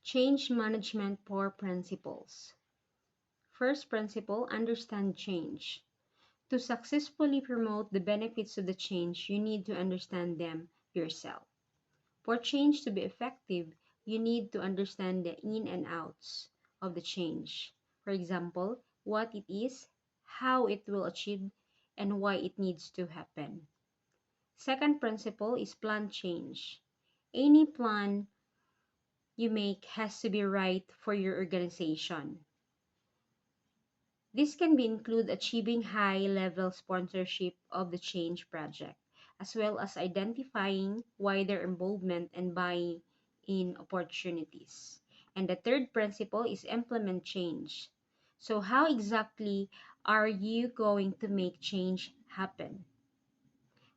Change management 4 principles. First principle, understand change. To successfully promote the benefits of the change, you need to understand them yourself. For change to be effective, you need to understand the in and outs of the change. For example, what it is, how it will achieve, and why it needs to happen. Second principle is plan change. Any plan you make has to be right for your organization. This can be include achieving high-level sponsorship of the change project, as well as identifying wider involvement and buying in opportunities. And the third principle is implement change. So how exactly are you going to make change happen?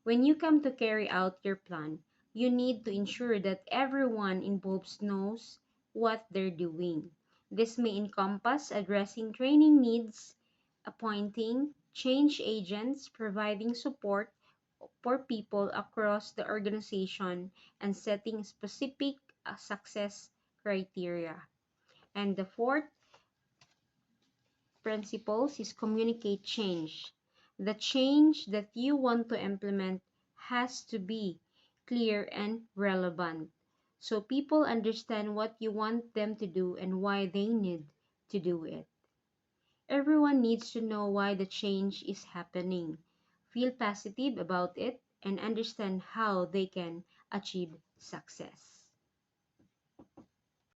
When you come to carry out your plan, you need to ensure that everyone involved knows what they're doing. This may encompass addressing training needs, appointing change agents, providing support for people across the organization, and setting specific success criteria. And the fourth principles is communicate change. The change that you want to implement has to be clear and relevant, so people understand what you want them to do and why they need to do it. Everyone needs to know why the change is happening, feel positive about it, and understand how they can achieve success.